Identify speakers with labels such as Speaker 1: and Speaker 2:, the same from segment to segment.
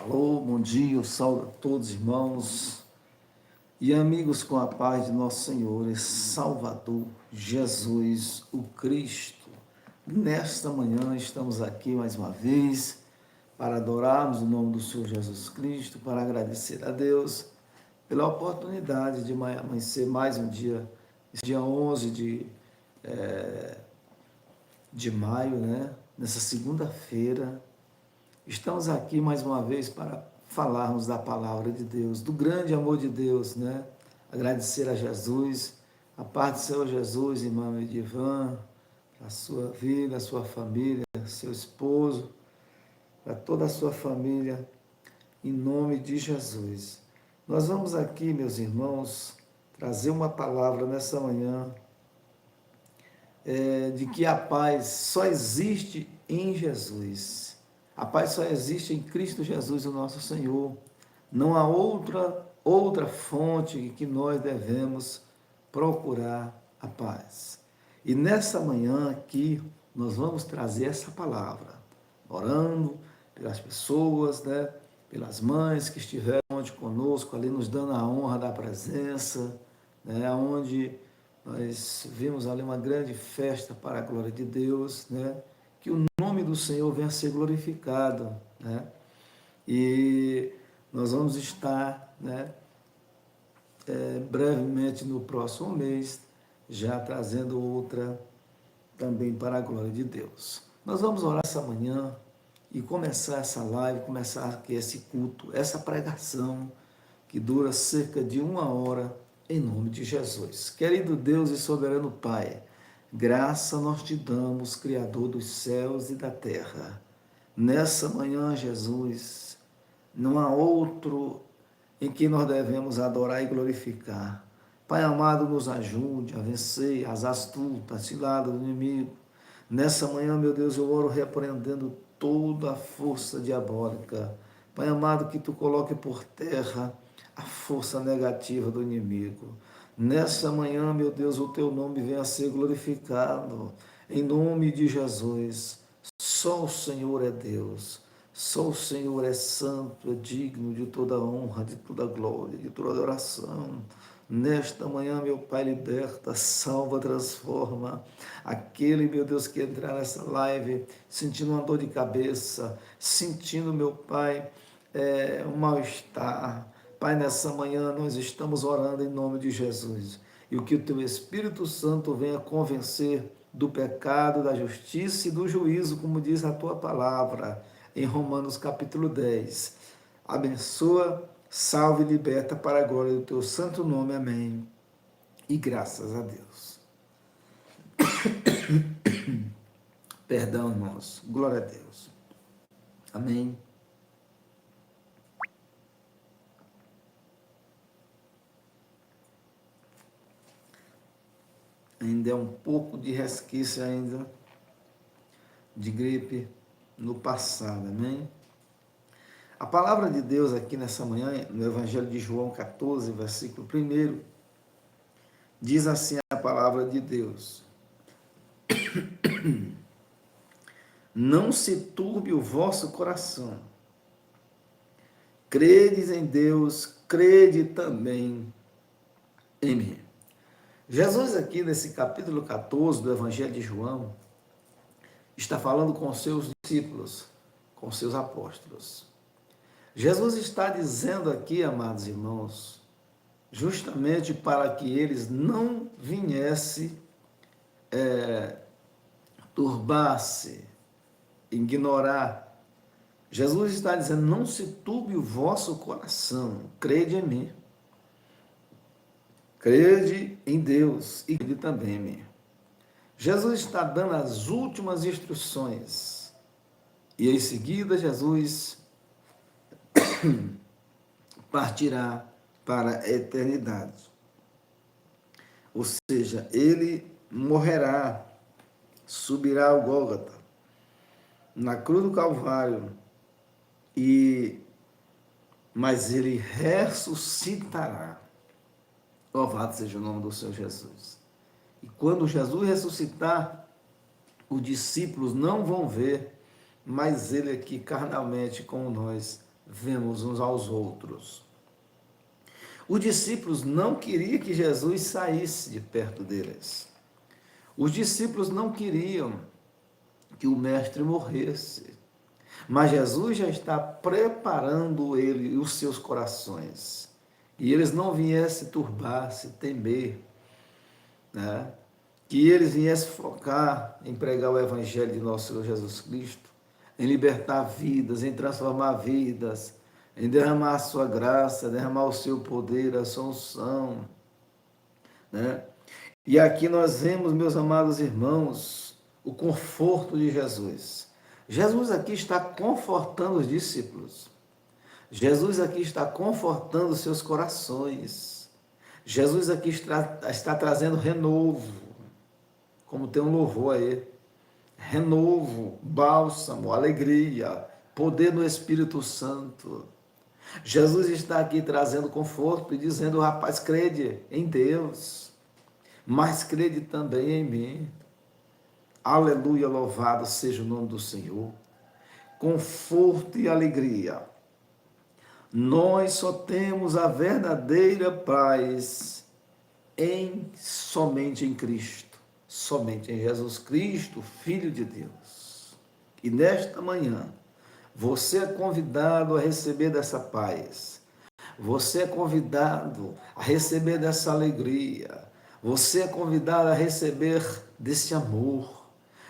Speaker 1: Alô, bom dia, eu saúdo a todos, irmãos e amigos, com a paz de nosso Senhor e Salvador Jesus, o Cristo. Nesta manhã estamos aqui mais uma vez para adorarmos o nome do Senhor Jesus Cristo, para agradecer a Deus pela oportunidade de amanhecer mais um dia, dia 11 de maio, né? Nessa segunda-feira. Estamos aqui mais uma vez para falarmos da palavra de Deus, do grande amor de Deus, né? Agradecer a Jesus, a paz do Senhor Jesus, irmã Edivan, a sua vida, a sua família, seu esposo, para toda a sua família, em nome de Jesus. Nós vamos aqui, meus irmãos, trazer uma palavra nessa manhã de que a paz só existe em Jesus. A paz só existe em Cristo Jesus, o nosso Senhor. Não há outra fonte que nós devemos procurar a paz. E nessa manhã aqui, nós vamos trazer essa palavra, orando pelas pessoas, né? Pelas mães que estiveram onde conosco, ali nos dando a honra da presença, né? Onde nós vimos ali uma grande festa para a glória de Deus, né? Que o nome do Senhor venha a ser glorificado, né? E nós vamos estar, né, brevemente no próximo mês, já trazendo outra também para a glória de Deus. Nós vamos orar essa manhã e começar essa live, começar aqui esse culto, essa pregação que dura cerca de 1 hora, em nome de Jesus. Querido Deus e soberano Pai, graça nós te damos, Criador dos céus e da terra. Nessa manhã, Jesus, não há outro em que nós devemos adorar e glorificar. Pai amado, nos ajude a vencer as astutas ciladas do inimigo. Nessa manhã, meu Deus, eu oro repreendendo toda a força diabólica. Pai amado, que tu coloque por terra a força negativa do inimigo. Nessa manhã, meu Deus, o teu nome venha a ser glorificado. Em nome de Jesus. Só o Senhor é Deus. Só o Senhor é santo, é digno de toda honra, de toda glória, de toda adoração. Nesta manhã, meu Pai, liberta, salva, transforma. Aquele, meu Deus, que entrar nessa live sentindo uma dor de cabeça, sentindo, meu Pai, um mal-estar. Pai, nessa manhã nós estamos orando em nome de Jesus. E o que o teu Espírito Santo venha convencer do pecado, da justiça e do juízo, como diz a tua palavra, em Romanos capítulo 10. Abençoa, salve e liberta para a glória do teu santo nome. Amém. E graças a Deus. Perdão, irmãos. Glória a Deus. Amém. Ainda é um pouco de resquício ainda de gripe no passado, amém? A palavra de Deus aqui nessa manhã, no Evangelho de João 14, versículo 1, diz assim a palavra de Deus: não se turbe o vosso coração, credes em Deus, crede também em mim. Jesus aqui nesse capítulo 14 do Evangelho de João, está falando com seus discípulos, com seus apóstolos. Jesus está dizendo aqui, amados irmãos, justamente para que eles não viessem turbar-se, ignorar. Jesus está dizendo, não se turbe o vosso coração, crede em mim. Crede em Deus e crede também em mim. Jesus está dando as últimas instruções. E em seguida, Jesus partirá para a eternidade. Ou seja, ele morrerá, subirá ao Gólgota, na cruz do Calvário, mas ele ressuscitará. Louvado seja o nome do Senhor Jesus. E quando Jesus ressuscitar, os discípulos não vão ver, mas ele aqui carnalmente como nós vemos uns aos outros. Os discípulos não queriam que Jesus saísse de perto deles. Os discípulos não queriam que o mestre morresse. Mas Jesus já está preparando ele e os seus corações. E eles não viessem turbar-se, temer, né? Que eles viessem focar em pregar o Evangelho de nosso Senhor Jesus Cristo, em libertar vidas, em transformar vidas, em derramar a sua graça, derramar o seu poder, a sua unção, né? E aqui nós vemos, meus amados irmãos, o conforto de Jesus. Jesus aqui está confortando os discípulos. Jesus aqui está confortando os seus corações. Jesus aqui está trazendo renovo, como tem um louvor aí. Renovo, bálsamo, alegria, poder no Espírito Santo. Jesus está aqui trazendo conforto e dizendo, rapaz, crede em Deus, mas crede também em mim. Aleluia, louvado seja o nome do Senhor. Conforto e alegria. Nós só temos a verdadeira paz somente em Cristo, somente em Jesus Cristo, Filho de Deus. E nesta manhã, você é convidado a receber dessa paz. Você é convidado a receber dessa alegria. Você é convidado a receber desse amor.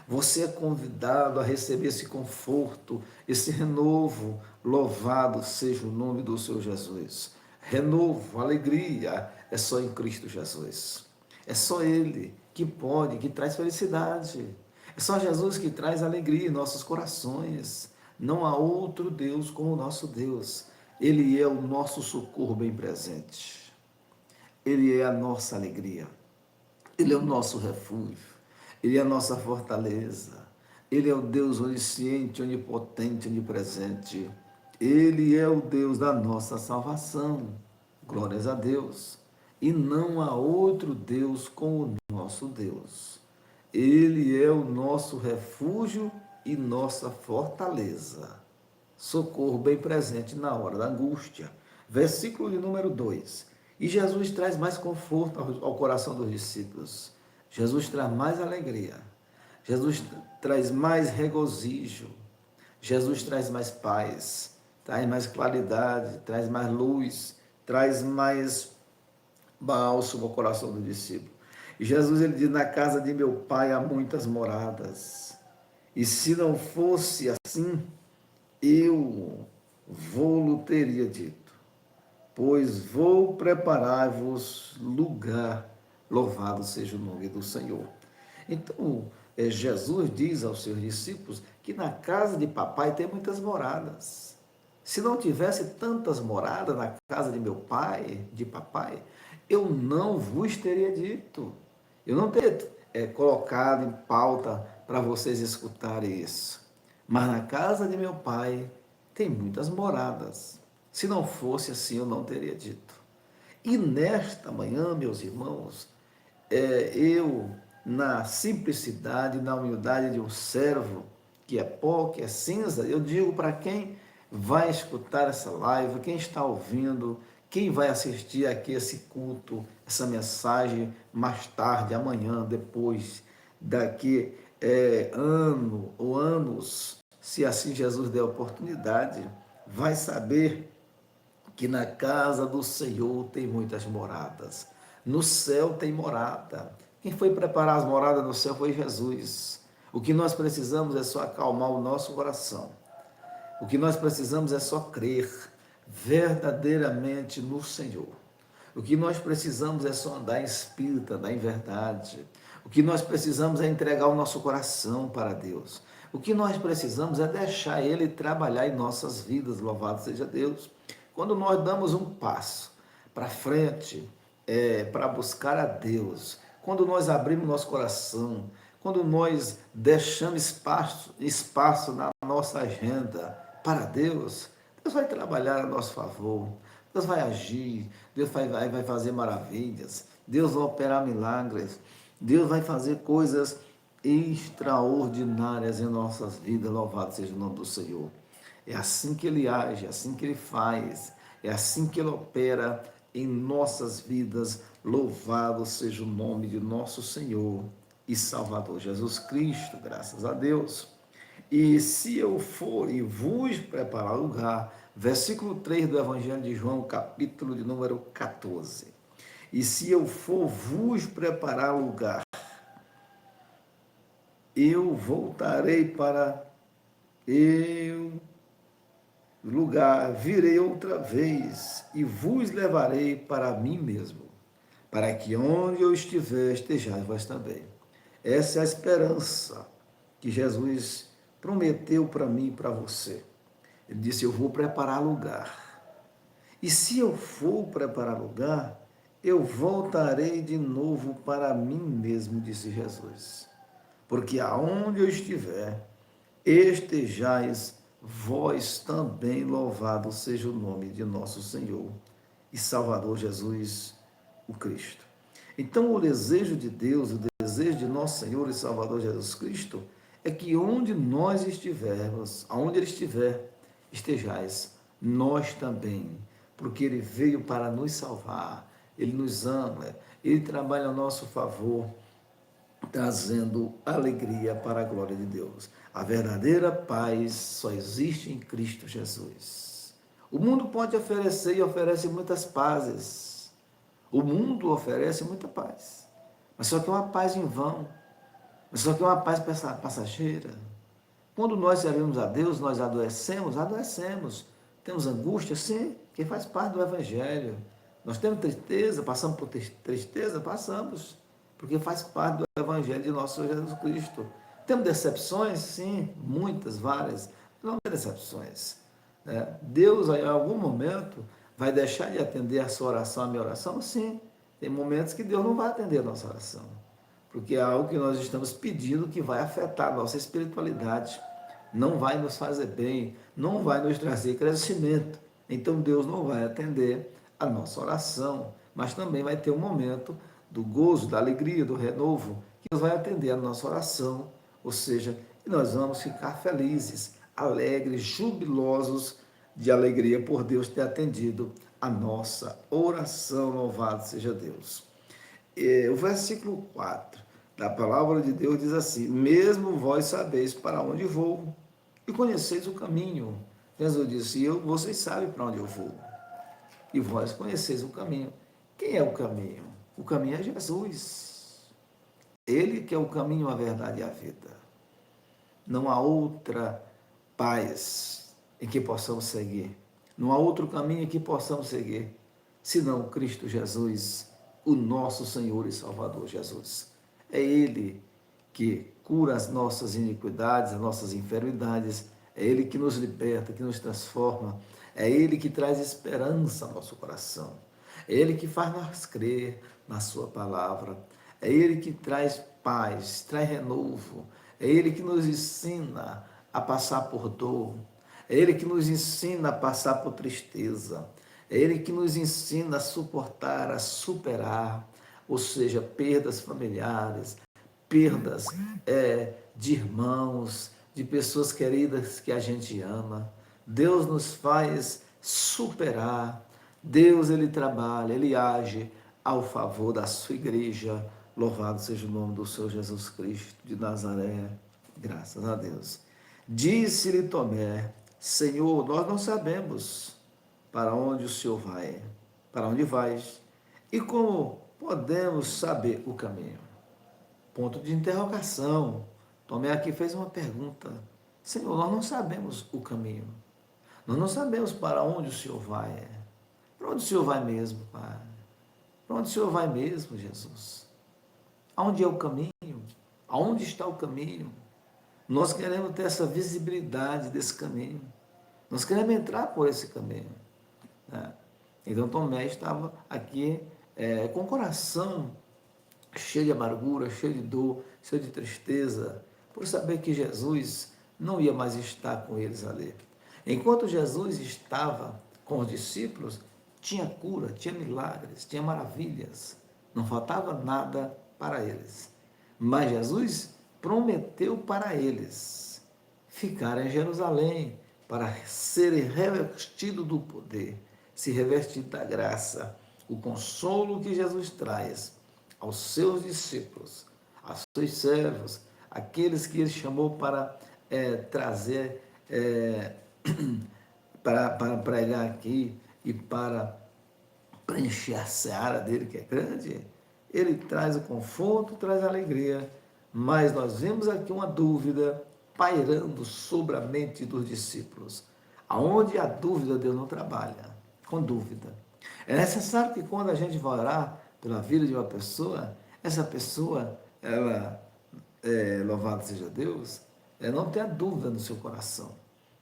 Speaker 1: Você é convidado a receber esse conforto, esse renovo. Louvado seja o nome do Senhor Jesus. Renovo, alegria, é só em Cristo Jesus. É só Ele que pode, que traz felicidade. É só Jesus que traz alegria em nossos corações. Não há outro Deus como o nosso Deus. Ele é o nosso socorro bem presente. Ele é a nossa alegria. Ele é o nosso refúgio. Ele é a nossa fortaleza. Ele é o Deus onisciente, onipotente, onipresente. Ele é o Deus da nossa salvação. Glórias a Deus. E não há outro Deus como o nosso Deus. Ele é o nosso refúgio e nossa fortaleza. Socorro bem presente na hora da angústia. Versículo de número 2. E Jesus traz mais conforto ao coração dos discípulos. Jesus traz mais alegria. Jesus traz mais regozijo. Jesus traz mais paz. Traz mais claridade. Traz mais luz. Traz mais bálsamo ao coração do discípulo. E Jesus, ele diz, na casa de meu pai há muitas moradas. E se não fosse assim, eu vou-lo teria dito, pois vou preparar-vos lugar, louvado seja o nome do Senhor. Então, Jesus diz aos seus discípulos que na casa de papai tem muitas moradas. Se não tivesse tantas moradas na casa de meu pai, de papai, eu não vos teria dito. Eu não teria colocado em pauta para vocês escutarem isso. Mas na casa de meu pai tem muitas moradas. Se não fosse assim, eu não teria dito. E nesta manhã, meus irmãos, eu, na simplicidade, na humildade de um servo, que é pó, que é cinza, eu digo para quem vai escutar essa live, quem está ouvindo, quem vai assistir aqui esse culto, essa mensagem mais tarde, amanhã, depois, daqui ano ou anos, se assim Jesus der oportunidade, vai saber que na casa do Senhor tem muitas moradas. No céu tem morada. Quem foi preparar as moradas no céu foi Jesus. O que nós precisamos é só acalmar o nosso coração. O que nós precisamos é só crer verdadeiramente no Senhor. O que nós precisamos é só andar em espírito, andar em verdade. O que nós precisamos é entregar o nosso coração para Deus. O que nós precisamos é deixar Ele trabalhar em nossas vidas, louvado seja Deus. Quando nós damos um passo para frente, para buscar a Deus, quando nós abrimos nosso coração, quando nós deixamos espaço na nossa agenda para Deus, Deus vai trabalhar a nosso favor, Deus vai agir, Deus vai fazer maravilhas, Deus vai operar milagres, Deus vai fazer coisas extraordinárias em nossas vidas, louvado seja o nome do Senhor. É assim que ele age, é assim que ele faz, é assim que ele opera em nossas vidas. Louvado seja o nome de nosso Senhor e Salvador Jesus Cristo, graças a Deus. E se eu for e vos preparar lugar, versículo 3 do Evangelho de João, capítulo de número 14. E se eu for vos preparar lugar, eu voltarei para eu lugar, virei outra vez e vos levarei para mim mesmo, para que onde eu estiver, estejais vós também. Essa é a esperança que Jesus prometeu para mim e para você. Ele disse: eu vou preparar lugar. E se eu for preparar lugar, eu voltarei de novo para mim mesmo, disse Jesus. Porque aonde eu estiver, estejais vós também. Louvado seja o nome de nosso Senhor e Salvador Jesus, o Cristo. Então, o desejo de Deus, o desejo de nosso Senhor e Salvador Jesus Cristo, é que onde nós estivermos, aonde Ele estiver, estejais nós também, porque Ele veio para nos salvar, Ele nos ama, Ele trabalha a nosso favor, trazendo alegria para a glória de Deus. A verdadeira paz só existe em Cristo Jesus. O mundo pode oferecer e oferece muitas pazes. O mundo oferece muita paz, mas só que é uma paz em vão, mas só que é uma paz passageira. Quando nós servimos a Deus, nós adoecemos. Temos angústia, sim, que faz parte do Evangelho. Nós temos tristeza, passamos por tristeza, passamos, porque faz parte do Evangelho de nosso Senhor Jesus Cristo. Temos decepções, sim, muitas, várias, não tem decepções. Né? Deus, em algum momento, vai deixar de atender a sua oração, a minha oração? Sim. Tem momentos que Deus não vai atender a nossa oração, porque é algo que nós estamos pedindo que vai afetar a nossa espiritualidade, não vai nos fazer bem, não vai nos trazer crescimento. Então Deus não vai atender a nossa oração, mas também vai ter um momento do gozo, da alegria, do renovo, que Deus vai atender a nossa oração, ou seja, que nós vamos ficar felizes, alegres, jubilosos de alegria por Deus ter atendido a nossa oração. Louvado seja Deus. O versículo 4 da palavra de Deus diz assim: mesmo vós sabeis para onde vou e conheceis o caminho. Jesus disse: vocês sabem para onde eu vou e vós conheceis o caminho. Quem é o caminho? O caminho é Jesus. Ele que é o caminho, a verdade e a vida. Não há outra paz em que possamos seguir. Não há outro caminho em que possamos seguir, senão Cristo Jesus, o nosso Senhor e Salvador Jesus. É Ele que cura as nossas iniquidades, as nossas enfermidades. É Ele que nos liberta, que nos transforma. É Ele que traz esperança ao nosso coração. É Ele que faz nós crer na Sua palavra. É Ele que traz paz, traz renovo. É Ele que nos ensina a passar por dor. É Ele que nos ensina a passar por tristeza. É Ele que nos ensina a suportar, a superar, ou seja, perdas familiares, perdas de irmãos, de pessoas queridas que a gente ama. Deus nos faz superar. Deus, Ele trabalha, Ele age ao favor da sua igreja. Louvado seja o nome do Senhor Jesus Cristo de Nazaré. Graças a Deus. Disse-lhe Tomé: Senhor, nós não sabemos para onde o Senhor vai, para onde vais, e como podemos saber o caminho? Ponto de interrogação. Tomé aqui fez uma pergunta. Senhor, nós não sabemos o caminho. Nós não sabemos para onde o Senhor vai. Para onde o Senhor vai mesmo, Pai? Para onde o Senhor vai mesmo, Jesus? Aonde é o caminho? Aonde está o caminho? Nós queremos ter essa visibilidade desse caminho. Nós queremos entrar por esse caminho. Né? Então Tomé estava aqui com o coração cheio de amargura, cheio de dor, cheio de tristeza, por saber que Jesus não ia mais estar com eles ali. Enquanto Jesus estava com os discípulos, tinha cura, tinha milagres, tinha maravilhas, não faltava nada para eles. Mas Jesus prometeu para eles ficar em Jerusalém, para serem revestidos do poder, se revestir da graça, o consolo que Jesus traz aos seus discípulos, aos seus servos, aqueles que ele chamou para trazer, para pregar aqui e para preencher a seara dele, que é grande. Ele traz o conforto, traz a alegria, mas nós vemos aqui uma dúvida pairando sobre a mente dos discípulos. Aonde há dúvida, Deus não trabalha, com dúvida. É necessário que quando a gente vai orar pela vida de uma pessoa, essa pessoa, ela, louvado seja Deus, não tenha dúvida no seu coração,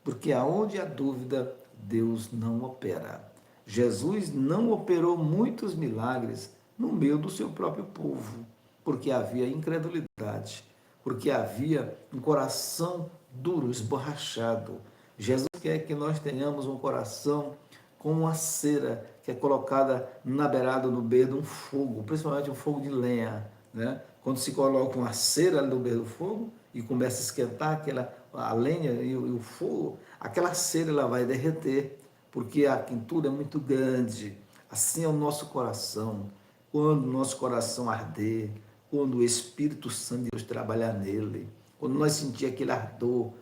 Speaker 1: porque aonde há dúvida, Deus não opera. Jesus não operou muitos milagres no meio do seu próprio povo, porque havia incredulidade, porque havia um coração duro, esborrachado. Jesus quer que nós tenhamos um coração como uma cera que é colocada na beirada do beiro de um fogo, principalmente um fogo de lenha, né? Quando se coloca uma cera no beiro do fogo e começa a esquentar a lenha e o fogo, aquela cera ela vai derreter, porque a quentura é muito grande. Assim é o nosso coração. Quando o nosso coração arder, quando o Espírito Santo de Deus trabalhar nele, quando nós sentir aquele ardor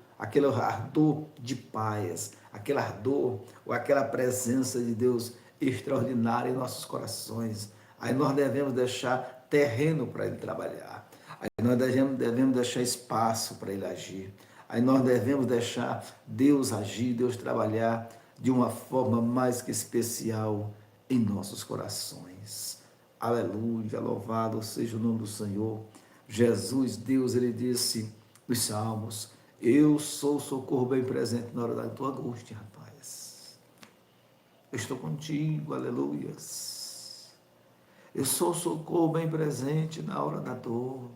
Speaker 1: de paz, aquele ardor ou aquela presença de Deus extraordinária em nossos corações, aí nós devemos deixar terreno para ele trabalhar, aí nós devemos deixar espaço para ele agir, aí nós devemos deixar Deus agir, Deus trabalhar de uma forma mais que especial em nossos corações. Aleluia, louvado seja o nome do Senhor. Jesus, Deus, ele disse nos Salmos: eu sou o socorro bem presente na hora da tua angústia, rapaz. Eu estou contigo, aleluias. Eu sou o socorro bem presente na hora da dor,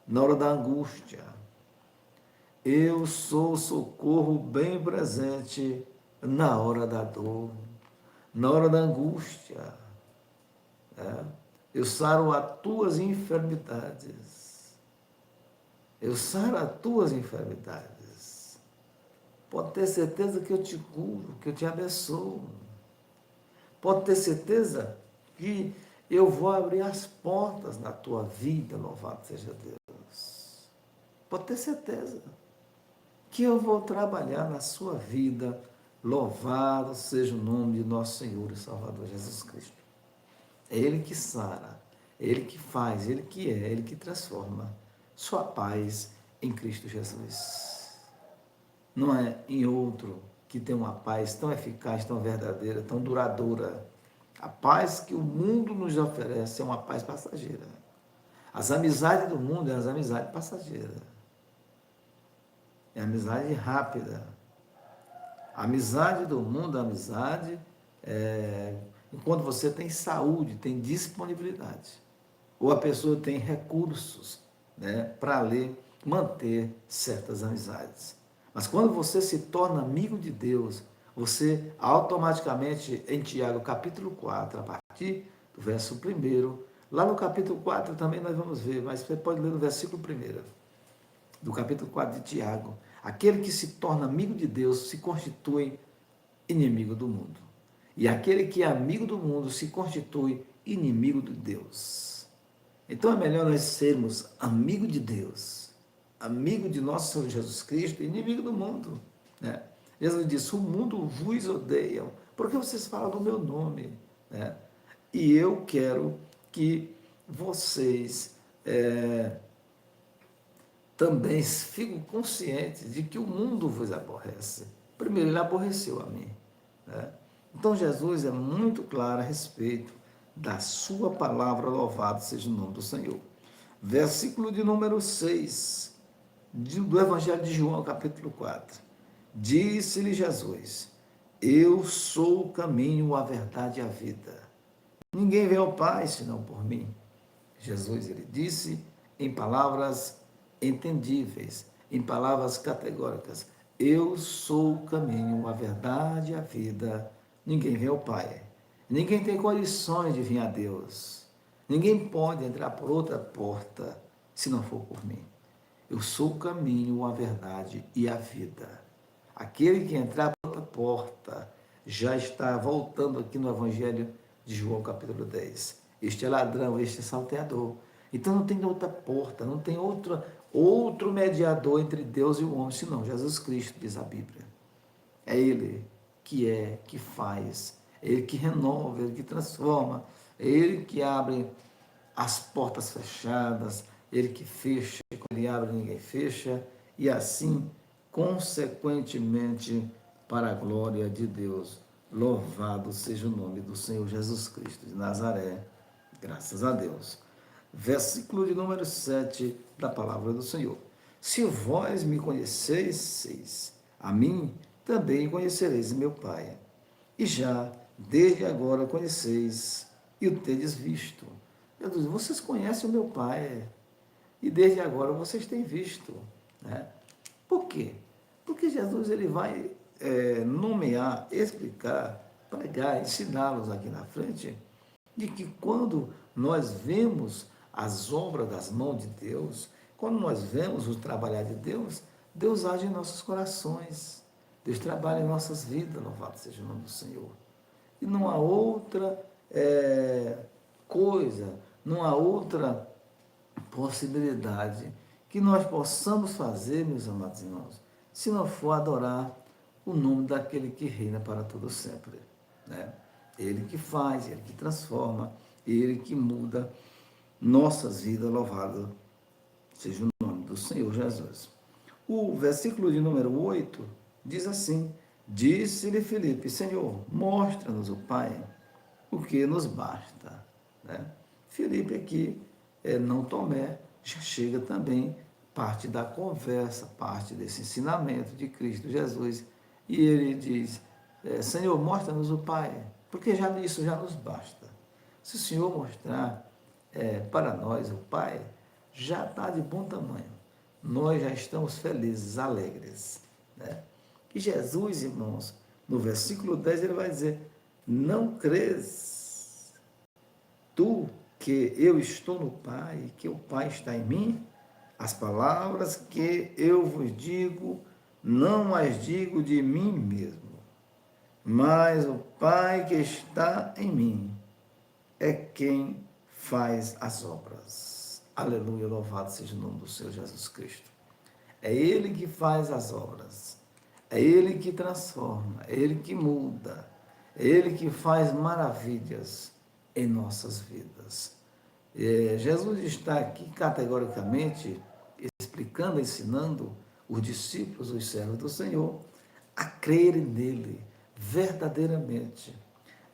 Speaker 1: na hora da angústia. Eu sou o socorro bem presente na hora da dor, na hora da angústia. Eu saro as tuas enfermidades. Eu saro as tuas enfermidades. Pode ter certeza que eu te curo, que eu te abençoo. Pode ter certeza que eu vou abrir as portas na tua vida, louvado seja Deus. Pode ter certeza que eu vou trabalhar na sua vida, louvado seja o nome de nosso Senhor e Salvador Jesus Cristo. É Ele que sara, é Ele que faz, é Ele que é Ele que transforma. Sua paz em Cristo Jesus. Não é em outro que tem uma paz tão eficaz, tão verdadeira, tão duradoura. A paz que o mundo nos oferece é uma paz passageira. As amizades do mundo é as amizades passageiras. É amizade rápida. A amizade do mundo, a amizade enquanto você tem saúde, tem disponibilidade, ou a pessoa tem recursos, né, para manter certas amizades. Mas quando você se torna amigo de Deus, você automaticamente, em Tiago capítulo 4, a partir do verso 1, lá no capítulo 4 também nós vamos ver, mas você pode ler no versículo 1, do capítulo 4 de Tiago, aquele que se torna amigo de Deus se constitui inimigo do mundo. E aquele que é amigo do mundo se constitui inimigo de Deus. Então é melhor nós sermos amigo de Deus, amigo de nosso Senhor Jesus Cristo, inimigo do mundo, né? Jesus disse: o mundo vos odeia, porque vocês falam do meu nome, né? E eu quero que vocês também fiquem conscientes de que o mundo vos aborrece. Primeiro, ele aborreceu a mim, né? Então, Jesus é muito claro a respeito da sua palavra, louvado seja o nome do Senhor. Versículo de número 6, do Evangelho de João, capítulo 4. Disse-lhe Jesus: eu sou o caminho, a verdade e a vida. Ninguém vem ao Pai senão por mim. Jesus, ele disse em palavras entendíveis, em palavras categóricas: eu sou o caminho, a verdade e a vida. Ninguém vem ao Pai. Ninguém tem condições de vir a Deus. Ninguém pode entrar por outra porta se não for por mim. Eu sou o caminho, a verdade e a vida. Aquele que entrar pela porta já está voltando aqui no Evangelho de João, capítulo 10. Este é ladrão, este é salteador. Então não tem outra porta, não tem outro mediador entre Deus e o homem, senão Jesus Cristo, diz a Bíblia. É Ele que faz, é Ele que renova, é Ele que transforma, é Ele que abre as portas fechadas, Ele que fecha, quando Ele abre ninguém fecha, e assim, consequentemente, para a glória de Deus. Louvado seja o nome do Senhor Jesus Cristo de Nazaré. Graças a Deus. Versículo de número 7 da palavra do Senhor. Se vós me conhecesseis, a mim também conhecereis meu Pai. E já, desde agora, conheceis e o tendes visto. Meu Deus, vocês conhecem o meu Pai. E desde agora vocês têm visto. Né? Por quê? Porque Jesus ele vai nomear, explicar, pregar, ensiná-los aqui na frente, de que quando nós vemos as obras das mãos de Deus, quando nós vemos o trabalhar de Deus, Deus age em nossos corações, Deus trabalha em nossas vidas, louvado seja o nome do Senhor. E não há outra coisa, não há outra possibilidade que nós possamos fazer, meus amados irmãos, se não for adorar o nome daquele que reina para todo sempre, né? Ele que faz, Ele que transforma, Ele que muda nossas vidas, louvado seja o nome do Senhor Jesus. O versículo de número 8 diz assim: disse-lhe Filipe, Senhor, mostra-nos o Pai, o que nos basta. Né? Filipe aqui, não Tomé, já chega também parte da conversa, parte desse ensinamento de Cristo Jesus, e ele diz, Senhor, mostra-nos o Pai, porque isso já nos basta. Se o Senhor mostrar para nós o Pai, já está de bom tamanho. Nós já estamos felizes, alegres. Né? E Jesus, irmãos, no versículo 10, ele vai dizer, não crês tu que eu estou no Pai e que o Pai está em mim? As palavras que eu vos digo, não as digo de mim mesmo, mas o Pai que está em mim é quem faz as obras. Aleluia, louvado seja o nome do Senhor Jesus Cristo. É Ele que faz as obras, é Ele que transforma, é Ele que muda, é Ele que faz maravilhas em nossas vidas. Jesus está aqui categoricamente explicando, ensinando os discípulos, os servos do Senhor, a crerem nele verdadeiramente.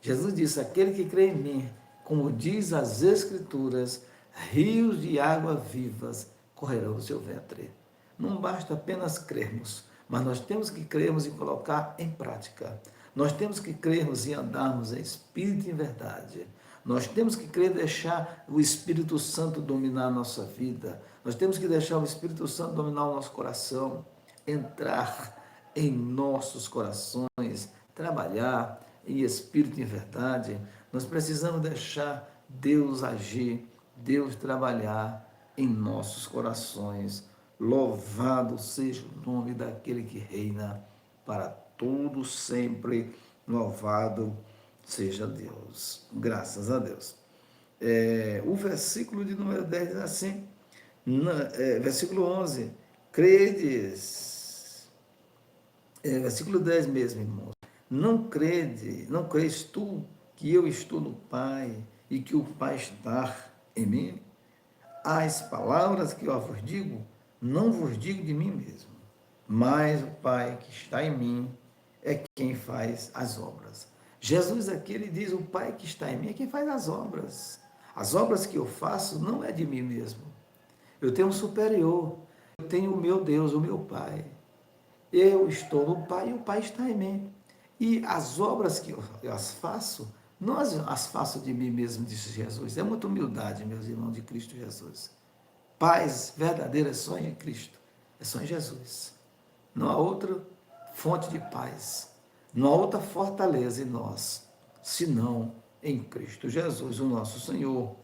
Speaker 1: Jesus disse, aquele que crê em mim, como diz as Escrituras, rios de água vivas correrão do seu ventre. Não basta apenas crermos, mas nós temos que crermos e colocar em prática. Nós temos que crermos e andarmos em espírito e em verdade. Nós temos que crer e deixar o Espírito Santo dominar a nossa vida. Nós temos que deixar o Espírito Santo dominar o nosso coração, entrar em nossos corações, trabalhar em espírito e em verdade. Nós precisamos deixar Deus agir, Deus trabalhar em nossos corações. Louvado seja o nome daquele que reina para todo sempre. Louvado seja Deus. Graças a Deus. O versículo de número 10 diz assim, versículo 11, credes, versículo 10 mesmo, irmãos, não crês tu que eu estou no Pai e que o Pai está em mim? As palavras que eu vos digo, não vos digo de mim mesmo, mas o Pai que está em mim é quem faz as obras. Jesus aqui, ele diz, o Pai que está em mim é quem faz as obras. As obras que eu faço não é de mim mesmo. Eu tenho um superior, eu tenho o meu Deus, o meu Pai. Eu estou no Pai e o Pai está em mim. E as obras que eu as faço, não as faço de mim mesmo, disse Jesus. É muita humildade, meus irmãos, de Cristo Jesus. Paz verdadeira é só em Cristo, é só em Jesus. Não há outra fonte de paz, não há outra fortaleza em nós, senão em Cristo Jesus, o nosso Senhor.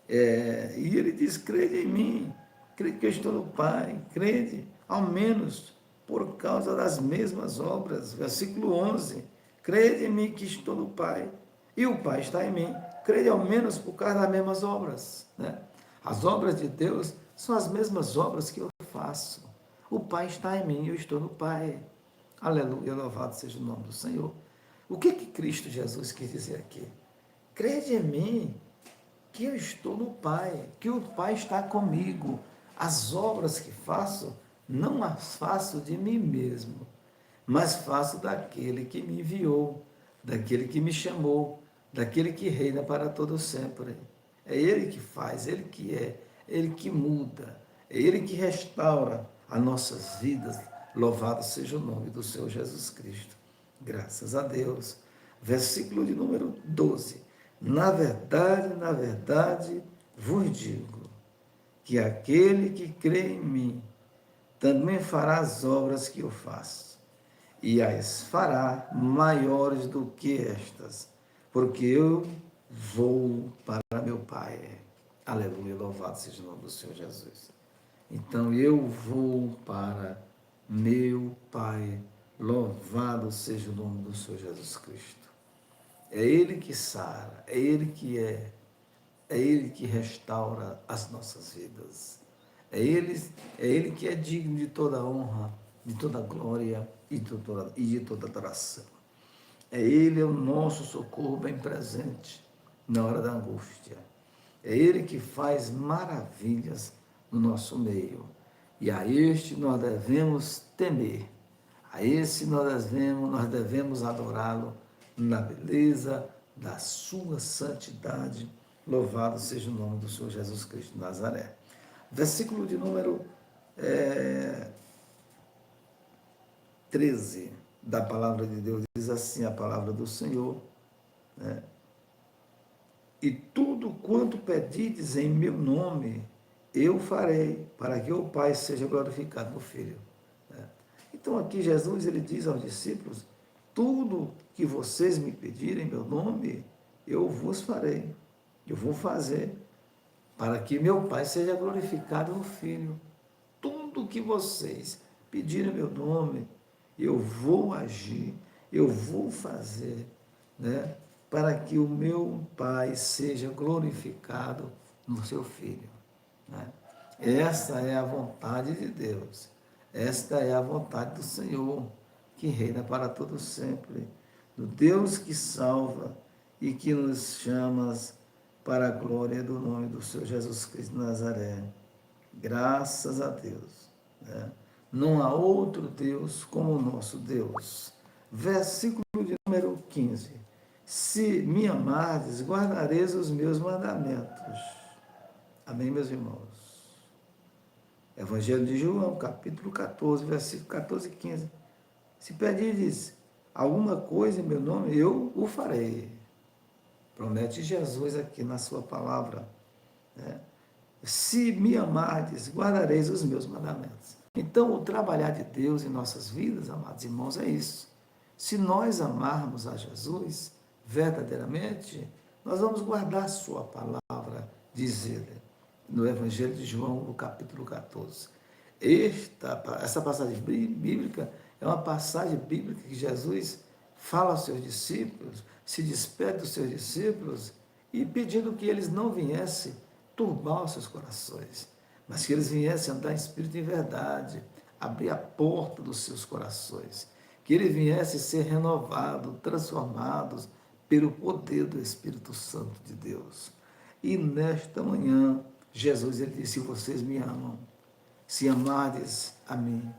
Speaker 1: E ele diz, crede em mim, crede que eu estou no Pai, crede, ao menos por causa das mesmas obras. Versículo 11. Crede em mim que estou no Pai, e o Pai está em mim. Crede ao menos por causa das mesmas obras, né? As obras de Deus são as mesmas obras que eu faço. O Pai está em mim, eu estou no Pai. Aleluia, louvado seja o nome do Senhor. O que Cristo Jesus quis dizer aqui? Crede em mim que eu estou no Pai, que o Pai está comigo. As obras que faço, não as faço de mim mesmo, mas faço daquele que me enviou, daquele que me chamou, daquele que reina para todo sempre. É Ele que faz, Ele que é, Ele que muda, é Ele que restaura as nossas vidas. Louvado seja o nome do Senhor Jesus Cristo. Graças a Deus. Versículo de número 12. Na verdade, vos digo que aquele que crê em mim também fará as obras que eu faço, e as fará maiores do que estas, porque eu vou para meu Pai. Aleluia, louvado seja o nome do Senhor Jesus. Então eu vou para meu Pai, louvado seja o nome do Senhor Jesus Cristo. É Ele que sara, é Ele que restaura as nossas vidas. É Ele que é digno de toda honra, de toda glória e de toda adoração. Ele é o nosso socorro bem presente na hora da angústia. É Ele que faz maravilhas no nosso meio. E a este nós devemos temer. A esse nós devemos adorá-lo na beleza da sua santidade. Louvado seja o nome do Senhor Jesus Cristo de Nazaré. Versículo de número 13 da palavra de Deus diz assim, a palavra do Senhor, né? E tudo quanto pedides em meu nome, eu farei, para que o Pai seja glorificado no Filho. Né? Então aqui Jesus ele diz aos discípulos, tudo que vocês me pedirem em meu nome, eu vos farei, eu vou fazer, para que meu Pai seja glorificado no Filho. Tudo que vocês pedirem em meu nome, eu vou agir, eu vou fazer, né? Para que o meu Pai seja glorificado no seu Filho. Né? Essa é a vontade de Deus. Esta é a vontade do Senhor, que reina para todo sempre. Do Deus que salva e que nos chama para a glória do nome do Senhor Jesus Cristo de Nazaré. Graças a Deus. Né? Não há outro Deus como o nosso Deus. Versículo de número 15. Se me amardes, guardareis os meus mandamentos. Amém, meus irmãos? Evangelho de João, capítulo 14, versículo 14 e 15. Se pedirdes alguma coisa em meu nome, eu o farei. Promete Jesus aqui na sua palavra. Né? Se me amardes, guardareis os meus mandamentos. Então, o trabalhar de Deus em nossas vidas, amados irmãos, é isso. Se nós amarmos a Jesus verdadeiramente, nós vamos guardar a sua palavra, diz ele, no Evangelho de João, no capítulo 14. Essa passagem bíblica é uma passagem bíblica que Jesus fala aos seus discípulos, se despede dos seus discípulos e pedindo que eles não viessem turbar os seus corações, mas que eles viessem andar em espírito e verdade, abrir a porta dos seus corações, que eles viessem ser renovados, transformados pelo poder do Espírito Santo de Deus. E nesta manhã, Jesus ele disse, se vocês me amam, se amardes a mim,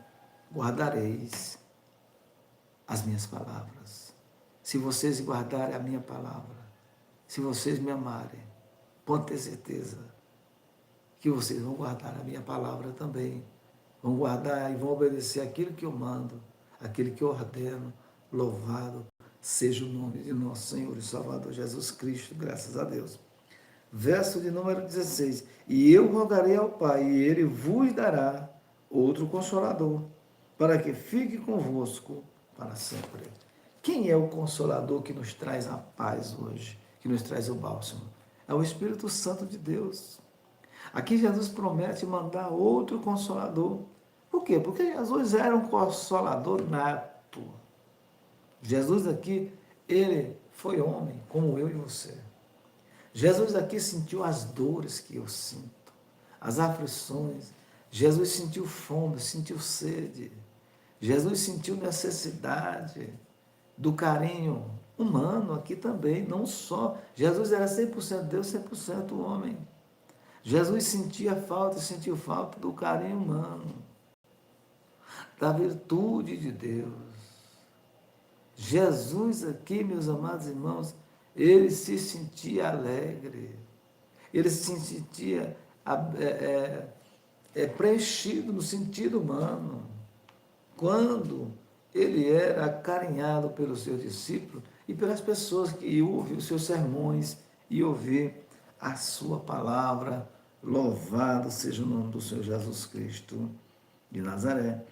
Speaker 1: guardareis as minhas palavras. Se vocês guardarem a minha palavra, se vocês me amarem, pode ter certeza que vocês vão guardar a minha palavra também. Vão guardar e vão obedecer aquilo que eu mando, aquilo que eu ordeno. Louvado seja o nome de nosso Senhor e Salvador Jesus Cristo, graças a Deus. Verso de número 16. E eu rogarei ao Pai, e ele vos dará outro Consolador, para que fique convosco para sempre. Quem é o Consolador que nos traz a paz hoje, que nos traz o bálsamo? É o Espírito Santo de Deus. Aqui Jesus promete mandar outro Consolador. Por quê? Porque Jesus era um consolador nato. Jesus aqui, ele foi homem, como eu e você. Jesus aqui sentiu as dores que eu sinto, as aflições. Jesus sentiu fome, sentiu sede. Jesus sentiu necessidade do carinho humano aqui também, não só. Jesus era 100% Deus, 100% homem. Jesus sentia falta, sentiu falta do carinho humano, da virtude de Deus. Jesus aqui, meus amados irmãos, ele se sentia alegre, ele se sentia preenchido no sentido humano, quando ele era acarinhado pelos seus discípulos e pelas pessoas que ouvem os seus sermões e ouvir a sua palavra. Louvado seja o nome do Senhor Jesus Cristo de Nazaré.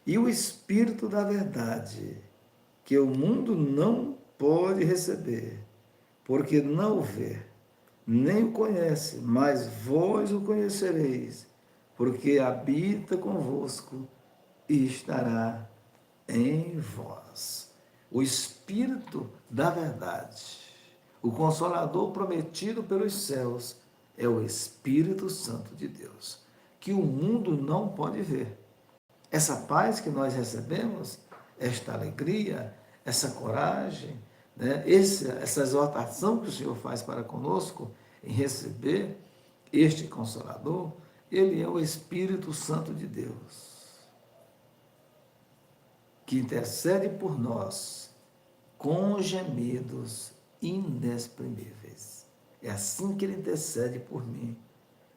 Speaker 1: E o Espírito da verdade, que o mundo não pode receber, porque não o vê, nem o conhece, mas vós o conhecereis, porque habita convosco e estará em vós. O Espírito da verdade, o Consolador prometido pelos céus, é o Espírito Santo de Deus, que o mundo não pode ver. Essa paz que nós recebemos, esta alegria, essa coragem, né? Essa exortação que o Senhor faz para conosco em receber este Consolador, ele é o Espírito Santo de Deus, que intercede por nós com gemidos inexprimíveis. É assim que ele intercede por mim,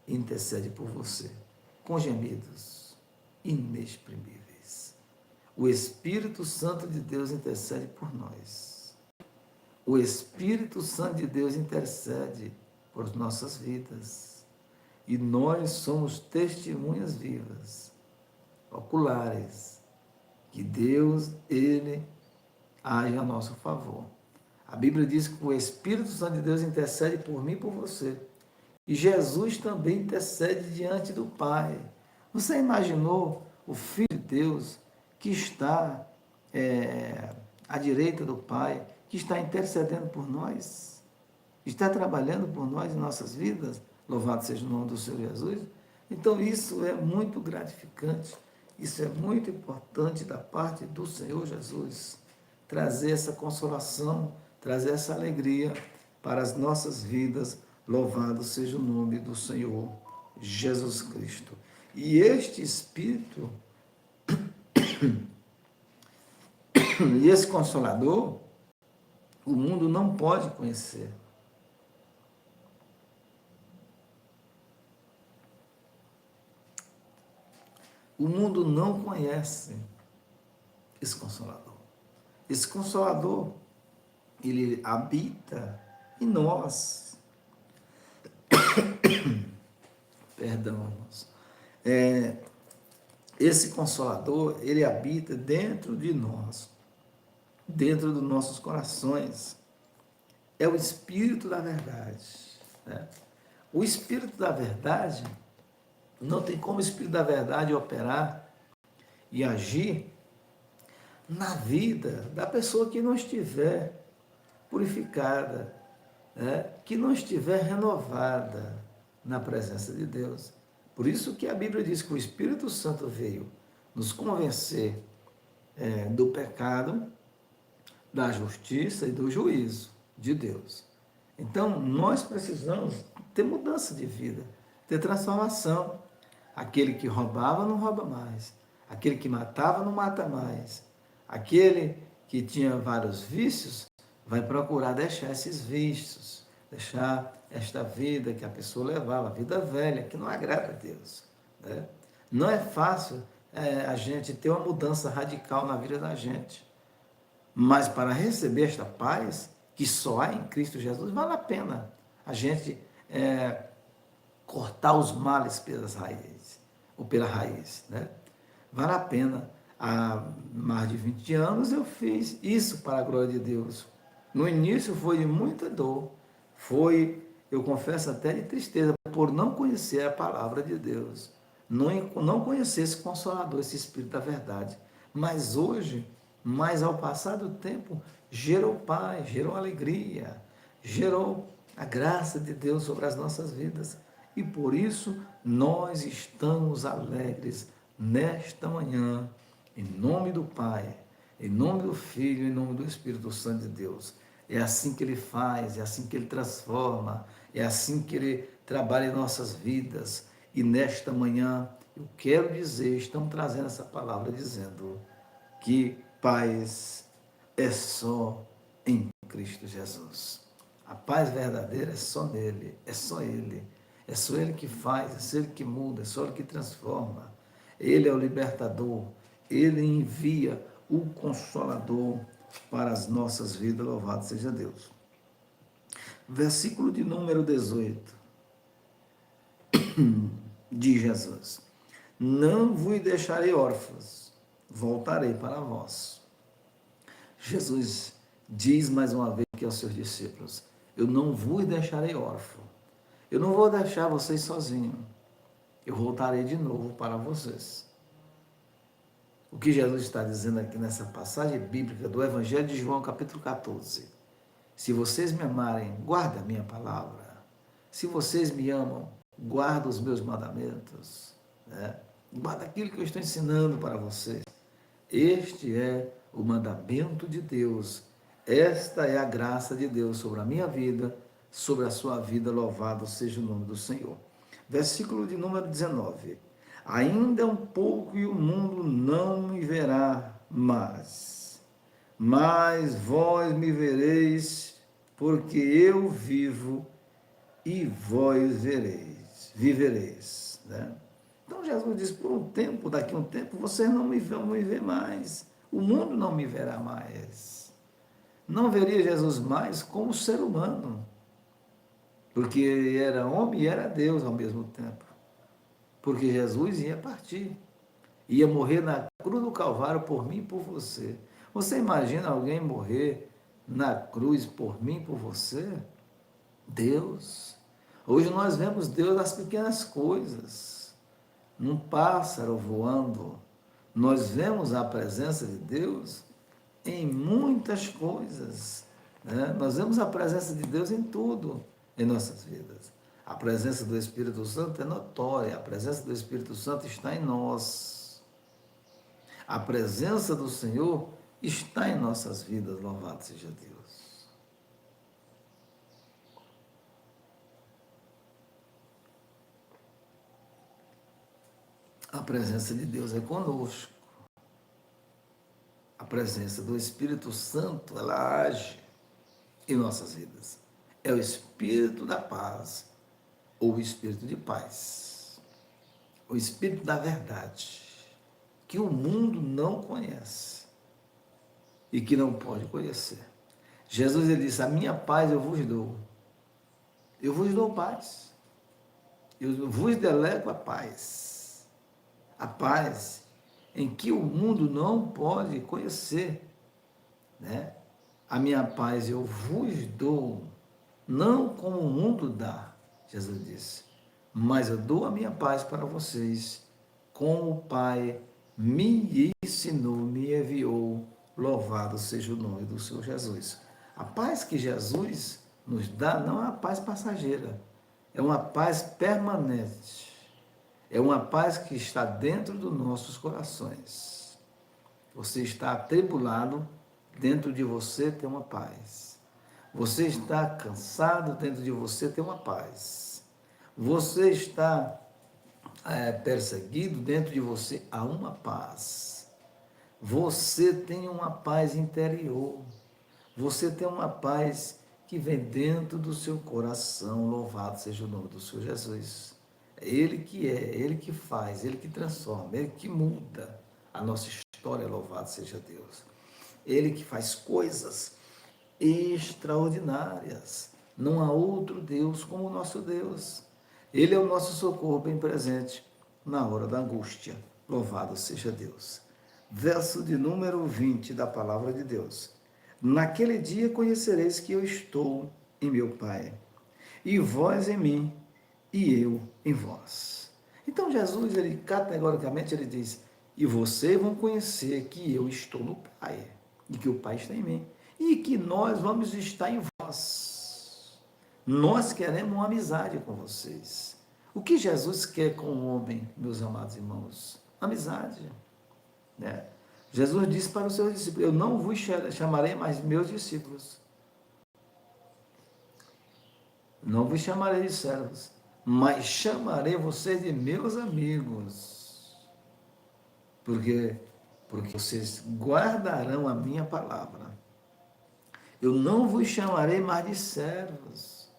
Speaker 1: intercede por você, com gemidos inexprimíveis. O Espírito Santo de Deus intercede por nós. O Espírito Santo de Deus intercede por nossas vidas. E nós somos testemunhas vivas, oculares, que Deus, ele age a nosso favor. A Bíblia diz que o Espírito Santo de Deus intercede por mim e por você. E Jesus também intercede diante do Pai. Você imaginou o Filho de Deus que está à direita do Pai, que está intercedendo por nós, está trabalhando por nós em nossas vidas? Louvado seja o nome do Senhor Jesus. Então isso é muito gratificante, isso é muito importante da parte do Senhor Jesus, trazer essa consolação, trazer essa alegria para as nossas vidas. Louvado seja o nome do Senhor Jesus Cristo. E este Espírito, e esse Consolador, o mundo não pode conhecer. O mundo não conhece esse Consolador. Esse Consolador, ele habita em nós. Perdão, irmãos. Esse Consolador, ele habita dentro de nós, dentro dos nossos corações. É o Espírito da verdade, né? O Espírito da verdade, não tem como o Espírito da verdade operar e agir na vida da pessoa que não estiver purificada, né? Que não estiver renovada na presença de Deus. Por isso que a Bíblia diz que o Espírito Santo veio nos convencer do pecado, da justiça e do juízo de Deus. Então, nós precisamos ter mudança de vida, ter transformação. Aquele que roubava não rouba mais, aquele que matava não mata mais, aquele que tinha vários vícios vai procurar deixar esses vícios, deixar esta vida que a pessoa levava, a vida velha, que não agrada a Deus, né? Não é fácil a gente ter uma mudança radical na vida da gente, mas para receber esta paz, que só há em Cristo Jesus, vale a pena a gente cortar os males pelas raízes, ou pela raiz, né? Vale a pena. Há mais de 20 anos eu fiz isso para a glória de Deus. No início foi de muita dor, eu confesso, até de tristeza, por não conhecer a palavra de Deus. não conhecia esse Consolador, esse Espírito da verdade. Mas hoje, mais ao passar do tempo, gerou paz, gerou alegria, gerou a graça de Deus sobre as nossas vidas. E por isso nós estamos alegres nesta manhã, em nome do Pai, em nome do Filho, em nome do Espírito Santo de Deus. É assim que Ele faz, é assim que Ele transforma, é assim que Ele trabalha em nossas vidas. E nesta manhã, eu quero dizer, estamos trazendo essa palavra dizendo que paz é só em Cristo Jesus. A paz verdadeira é só nele, é só Ele. É só Ele que faz, é só Ele que muda, é só Ele que transforma. Ele é o libertador, Ele envia o Consolador para as nossas vidas, louvado seja Deus. Versículo de número 18, de Jesus: não vos deixarei órfãos, voltarei para vós. Jesus diz mais uma vez aqui aos seus discípulos: eu não vos deixarei órfãos, eu não vou deixar vocês sozinhos, eu voltarei de novo para vocês. O que Jesus está dizendo aqui nessa passagem bíblica do Evangelho de João, capítulo 14. Se vocês me amarem, guarda a minha palavra. Se vocês me amam, guarda os meus mandamentos. Né? Guarda aquilo que eu estou ensinando para vocês. Este é o mandamento de Deus. Esta é a graça de Deus sobre a minha vida, sobre a sua vida. Louvado seja o nome do Senhor. Versículo de número 19. Ainda um pouco e o mundo não me verá mais, mas vós me vereis, porque eu vivo e vós vivereis. Né? Então Jesus diz, por um tempo, daqui a um tempo, vocês não me vão me ver mais, o mundo não me verá mais. Não veria Jesus mais como ser humano, porque ele era homem e era Deus ao mesmo tempo. Porque Jesus ia partir, ia morrer na cruz do Calvário por mim e por você. Você imagina alguém morrer na cruz por mim e por você? Deus. Hoje nós vemos Deus nas pequenas coisas, num pássaro voando. Nós vemos a presença de Deus em muitas coisas. Né? Nós vemos a presença de Deus em tudo em nossas vidas. A presença do Espírito Santo é notória, a presença do Espírito Santo está em nós. A presença do Senhor está em nossas vidas, louvado seja Deus. A presença de Deus é conosco. A presença do Espírito Santo, ela age em nossas vidas. É o Espírito da paz, ou o Espírito de paz, o Espírito da verdade, que o mundo não conhece e que não pode conhecer. Jesus ele disse, a minha paz eu vos dou paz, eu vos delego a paz em que o mundo não pode conhecer, né? A minha paz eu vos dou, não como o mundo dá, Jesus disse, mas eu dou a minha paz para vocês, como o Pai me ensinou, me enviou, louvado seja o nome do Senhor Jesus. A paz que Jesus nos dá não é uma paz passageira, é uma paz permanente, é uma paz que está dentro dos nossos corações. Você está atribulado, dentro de você tem uma paz. Você está cansado, dentro de você tem uma paz. Você está perseguido, dentro de você há uma paz. Você tem uma paz interior. Você tem uma paz que vem dentro do seu coração. Louvado seja o nome do Senhor Jesus. É Ele que é, Ele que faz, Ele que transforma, Ele que muda a nossa história. Louvado seja Deus. Ele que faz coisas extraordinárias. Não há outro Deus como o nosso Deus. Ele é o nosso socorro bem presente na hora da angústia. Louvado seja Deus. Verso de número 20 da palavra de Deus. Naquele dia conhecereis que eu estou em meu Pai, e vós em mim, e eu em vós. Então Jesus, ele categoricamente, ele diz, e vocês vão conhecer que eu estou no Pai, e que o Pai está em mim, e que nós vamos estar em vós. Nós queremos uma amizade com vocês. O que Jesus quer com o homem, meus amados irmãos? Amizade, né? Jesus disse para os seus discípulos, eu não vos chamarei mais meus discípulos, não vos chamarei de servos, mas chamarei vocês de meus amigos, porque vocês guardarão a minha palavra. Eu não vos chamarei mais de servos,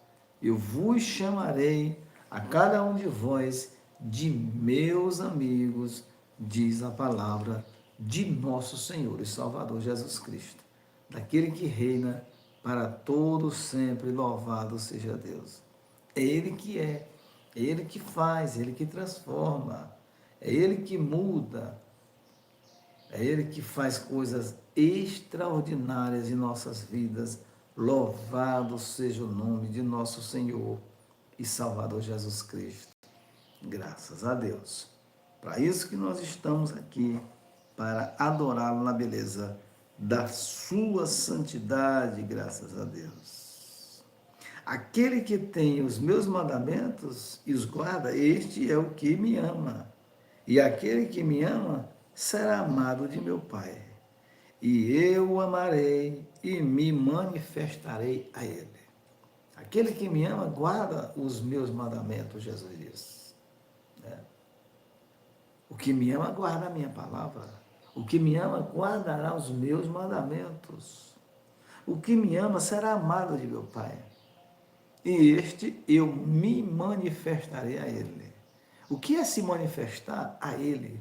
Speaker 1: eu vos chamarei a cada um de vós de meus amigos, diz a palavra de nosso Senhor e Salvador Jesus Cristo, daquele que reina para todo sempre, louvado seja Deus. É Ele que é Ele que faz, Ele que transforma, é Ele que muda, é Ele que faz coisas extraordinárias em nossas vidas. Louvado seja o nome de nosso Senhor e Salvador Jesus Cristo. Graças a Deus. Para isso que nós estamos aqui, para adorá-lo na beleza da sua santidade, graças a Deus. Aquele que tem os meus mandamentos e os guarda, este é o que me ama. E aquele que me ama será amado de meu Pai. E eu o amarei e me manifestarei a ele. Aquele que me ama guarda os meus mandamentos, Jesus disse. O que me ama guarda a minha palavra. O que me ama guardará os meus mandamentos. O que me ama será amado de meu Pai. E este eu me manifestarei a ele. O que é se manifestar a ele?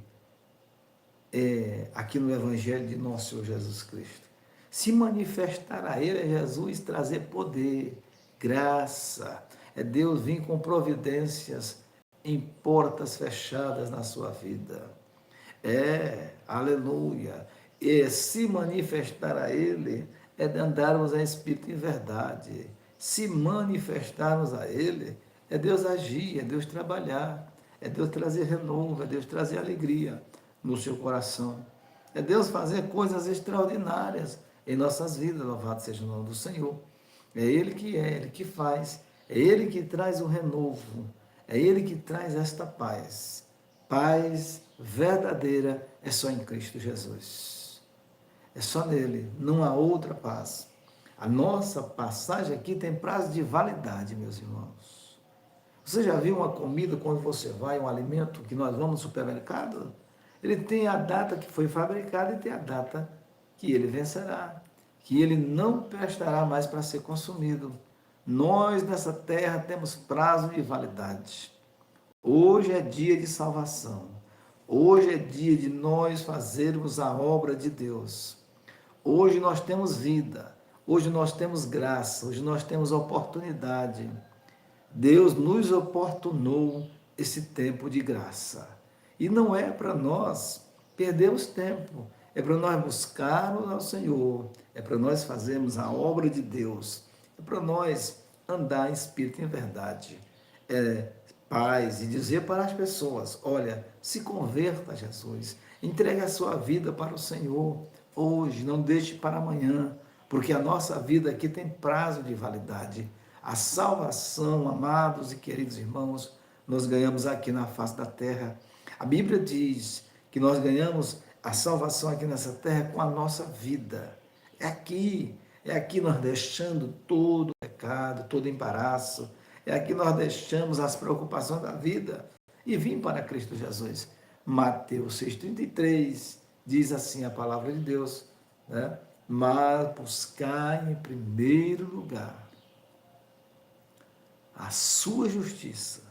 Speaker 1: Aqui no Evangelho de nosso Senhor Jesus Cristo. Se manifestar a ele é Jesus trazer poder, graça. É Deus vir com providências em portas fechadas na sua vida. Aleluia. E se manifestar a ele é de andarmos em espírito e verdade. Se manifestarmos a ele é Deus agir, é Deus trabalhar, é Deus trazer renovo, é Deus trazer alegria no seu coração. É Deus fazer coisas extraordinárias em nossas vidas, louvado seja o nome do Senhor. É Ele que faz, é Ele que traz o renovo, é Ele que traz esta paz. Paz verdadeira é só em Cristo Jesus. É só nele, não há outra paz. A nossa passagem aqui tem prazo de validade, meus irmãos. Você já viu uma comida quando você vai, um alimento que nós vamos no supermercado? Ele tem a data que foi fabricado e tem a data que ele vencerá, que ele não prestará mais para ser consumido. Nós nessa terra temos prazo de validade. Hoje é dia de salvação. Hoje é dia de nós fazermos a obra de Deus. Hoje nós temos vida. Hoje nós temos graça. Hoje nós temos oportunidade. Deus nos oportunou esse tempo de graça. E não é para nós perdermos tempo, é para nós buscarmos ao Senhor, é para nós fazermos a obra de Deus, é para nós andar em espírito e em verdade. Paz e dizer para as pessoas, olha, se converta a Jesus, entregue a sua vida para o Senhor hoje, não deixe para amanhã, porque a nossa vida aqui tem prazo de validade. A salvação, amados e queridos irmãos, nós ganhamos aqui na face da terra. A Bíblia diz que nós ganhamos a salvação aqui nessa terra com a nossa vida. É aqui nós deixando todo o pecado, todo o embaraço, é aqui nós deixamos as preocupações da vida e vim para Cristo Jesus. Mateus 6,33 diz assim a palavra de Deus, né? Mas buscai em primeiro lugar a sua justiça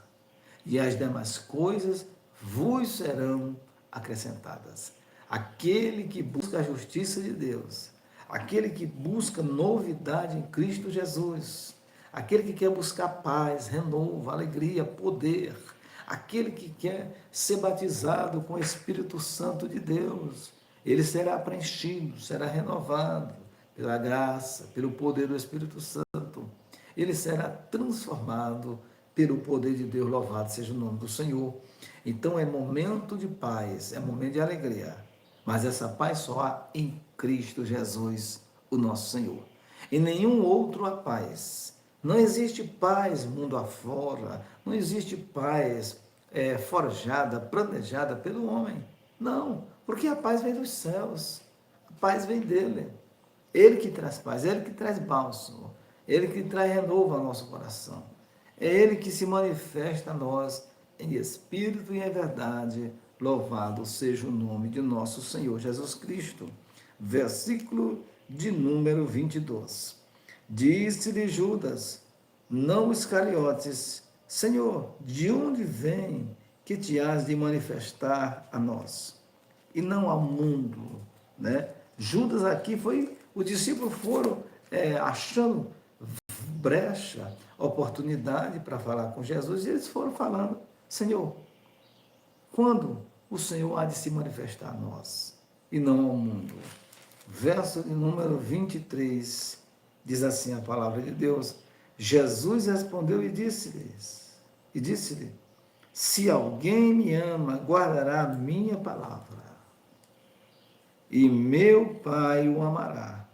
Speaker 1: e as demais coisas vos serão acrescentadas. Aquele que busca a justiça de Deus, aquele que busca novidade em Cristo Jesus, aquele que quer buscar paz, renovo, alegria, poder, aquele que quer ser batizado com o Espírito Santo de Deus, ele será preenchido, será renovado pela graça, pelo poder do Espírito Santo. Ele será transformado pelo poder de Deus, louvado seja o nome do Senhor. Então é momento de paz, é momento de alegria, mas essa paz só há em Cristo Jesus, o nosso Senhor. Em nenhum outro há paz. Não existe paz mundo afora, não existe paz forjada, planejada pelo homem. Não, porque a paz vem dos céus, a paz vem dele. Ele que traz paz, Ele que traz bálsamo, Ele que traz renovo ao nosso coração. É Ele que se manifesta a nós em espírito e em verdade. Louvado seja o nome de nosso Senhor Jesus Cristo. Versículo de número 22. Disse-lhe Judas, não Iscariotes, Senhor, de onde vem que te has de manifestar a nós e não ao mundo, né? Judas aqui os discípulos foram achando brecha, oportunidade para falar com Jesus, e eles foram falando, Senhor, quando o Senhor há de se manifestar a nós e não ao mundo? Verso de número 23, diz assim a palavra de Deus, Jesus respondeu e disse-lhe, se alguém me ama, guardará a minha palavra, e meu Pai o amará,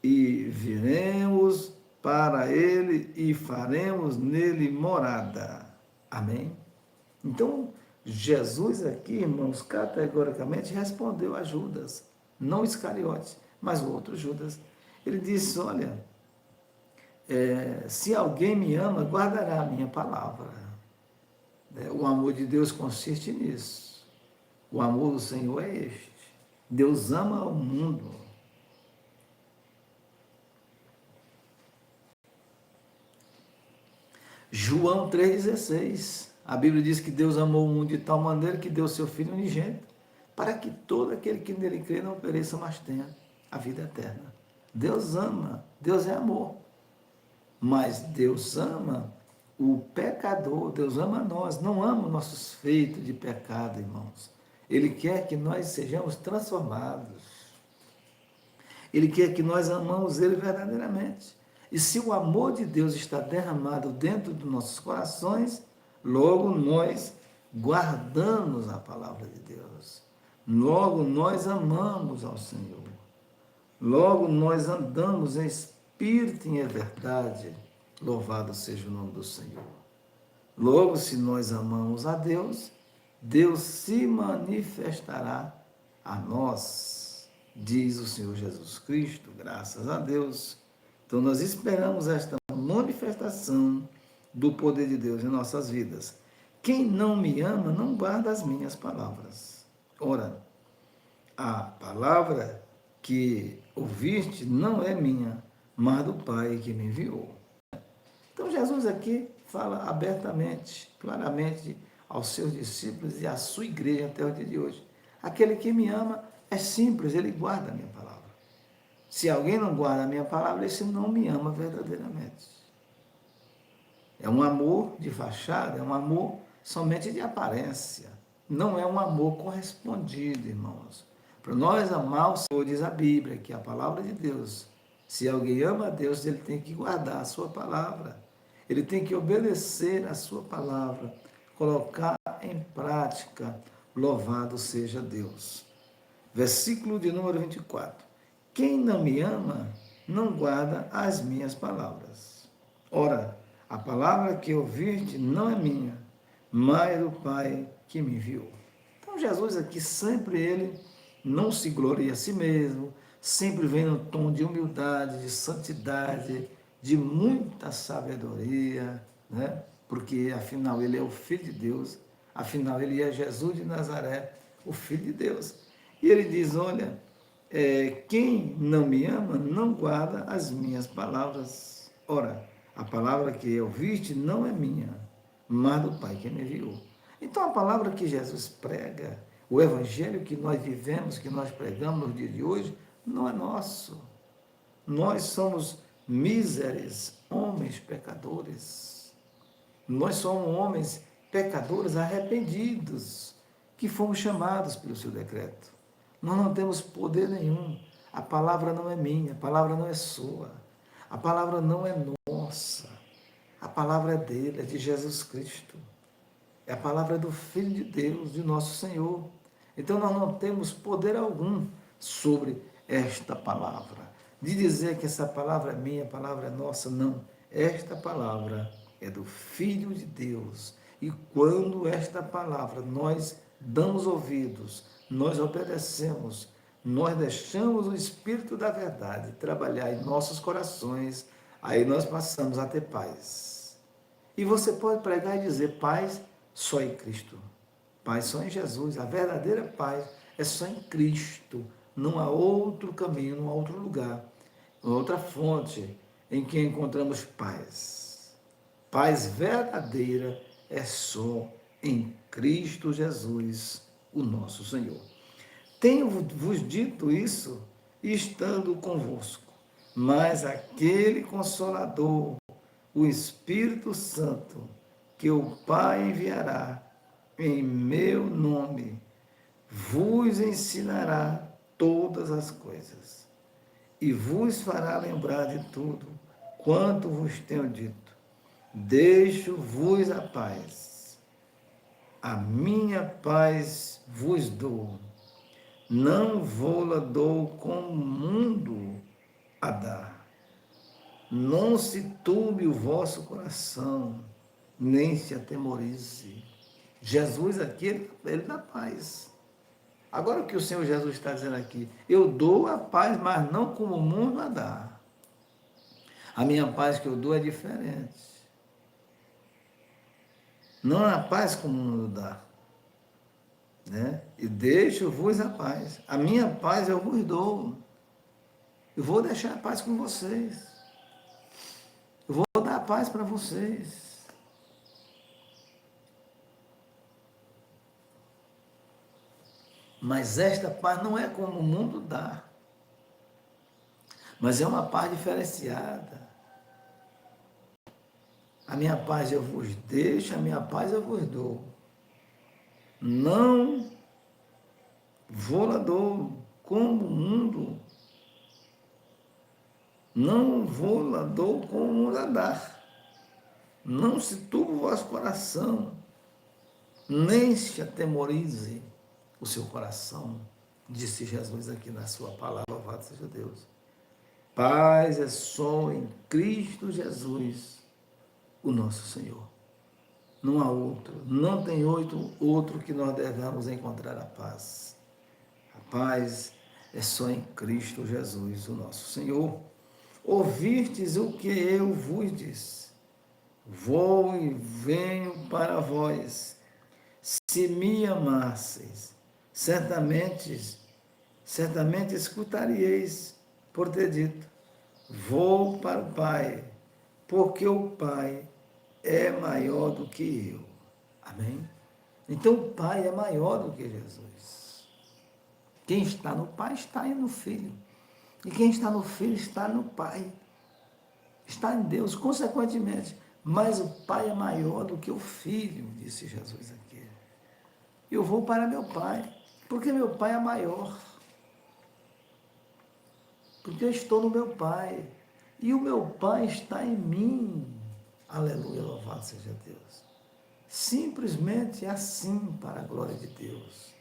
Speaker 1: e viremos para ele e faremos nele morada. Amém? Então, Jesus aqui, irmãos, categoricamente respondeu a Judas, não Iscariotes, mas o outro Judas. Ele disse, olha, se alguém me ama, guardará a minha palavra. O amor de Deus consiste nisso. O amor do Senhor é este. Deus ama o mundo. João 3,16. A Bíblia diz que Deus amou o mundo de tal maneira que deu seu Filho unigênito, para que todo aquele que nele crê não pereça, mas tenha a vida eterna. Deus ama, Deus é amor. Mas Deus ama o pecador, Deus ama nós, não ama nossos feitos de pecado, irmãos. Ele quer que nós sejamos transformados. Ele quer que nós amamos Ele verdadeiramente. E se o amor de Deus está derramado dentro dos nossos corações, logo nós guardamos a palavra de Deus. Logo nós amamos ao Senhor. Logo nós andamos em espírito e em verdade. Louvado seja o nome do Senhor. Logo, se nós amamos a Deus, Deus se manifestará a nós, diz o Senhor Jesus Cristo, graças a Deus. Então, nós esperamos esta manifestação do poder de Deus em nossas vidas. Quem não me ama, não guarda as minhas palavras. Ora, a palavra que ouviste não é minha, mas do Pai que me enviou. Então, Jesus aqui fala abertamente, claramente, aos seus discípulos e à sua igreja até o dia de hoje. Aquele que me ama é simples, ele guarda a minha palavra. Se alguém não guarda a minha palavra, esse não me ama verdadeiramente. É um amor de fachada, é um amor somente de aparência. Não é um amor correspondido, irmãos. Para nós amar o Senhor, diz a Bíblia, que é a palavra de Deus. Se alguém ama a Deus, ele tem que guardar a sua palavra. Ele tem que obedecer a sua palavra, colocar em prática. Louvado seja Deus. Versículo de número 24. Quem não me ama, não guarda as minhas palavras. Ora, a palavra que ouviste não é minha, mas do Pai que me enviou. Então, Jesus aqui, sempre ele não se gloria a si mesmo, sempre vem no tom de humildade, de santidade, de muita sabedoria, né? Porque, afinal, ele é o Filho de Deus, afinal, ele é Jesus de Nazaré, o Filho de Deus. E ele diz, olha, quem não me ama, não guarda as minhas palavras. Ora, a palavra que ouviste não é minha, mas do Pai que me enviou. Então, a palavra que Jesus prega, o evangelho que nós vivemos, que nós pregamos no dia de hoje, não é nosso. Nós somos míseros, homens pecadores. Nós somos homens pecadores arrependidos, que fomos chamados pelo seu decreto. Nós não temos poder nenhum. A palavra não é minha, a palavra não é sua. A palavra não é nossa. A palavra é dele, é de Jesus Cristo. É a palavra do Filho de Deus, de nosso Senhor. Então nós não temos poder algum sobre esta palavra. De dizer que essa palavra é minha, a palavra é nossa, não. Esta palavra é do Filho de Deus. E quando esta palavra nós damos ouvidos, nós obedecemos, nós deixamos o Espírito da verdade trabalhar em nossos corações, aí nós passamos a ter paz. E você pode pregar e dizer: paz só em Cristo. Paz só em Jesus. A verdadeira paz é só em Cristo. Não há outro caminho, não há outro lugar, outra fonte em que encontramos paz. Paz verdadeira é só em Cristo Jesus, o nosso Senhor. Tenho-vos dito isso estando convosco, mas aquele Consolador, o Espírito Santo, que o Pai enviará em meu nome, vos ensinará todas as coisas e vos fará lembrar de tudo quanto vos tenho dito. Deixo-vos a paz. A minha paz vos dou. Não vou-la dou como o mundo a dar. Não se turbe o vosso coração, nem se atemorize. Jesus aqui, ele dá paz. Agora o que o Senhor Jesus está dizendo aqui: eu dou a paz, mas não como o mundo a dá. A minha paz que eu dou é diferente. Não é a paz como o mundo dá. Né? E deixo-vos a paz. A minha paz eu vos dou. Eu vou deixar a paz com vocês. Eu vou dar a paz para vocês. Mas esta paz não é como o mundo dá. Mas é uma paz diferenciada. A minha paz eu vos deixo, a minha paz eu vos dou. Não vou-la dou como o mundo. Não vou-la dou como o mundo a dar. Não se turbe o vosso coração, nem se atemorize o seu coração, disse Jesus aqui na sua palavra, louvado seja Deus. Paz é só em Cristo Jesus, o nosso Senhor. Não há outro, não tem outro que nós devamos encontrar a paz. A paz é só em Cristo Jesus, o nosso Senhor. Ouvistes o que eu vos disse. Vou e venho para vós. Se me amasseis, certamente escutaríeis por ter dito: vou para o Pai, porque o Pai é maior do que eu. Amém? Então o Pai é maior do que Jesus. Quem está no Pai está no Filho. E quem está no Filho está no Pai. Está em Deus, consequentemente. Mas o Pai é maior do que o Filho, disse Jesus aqui. Eu vou para meu Pai, porque meu Pai é maior. Porque eu estou no meu Pai. E o meu Pai está em mim. Aleluia, louvado seja Deus. Simplesmente assim, para a glória de Deus.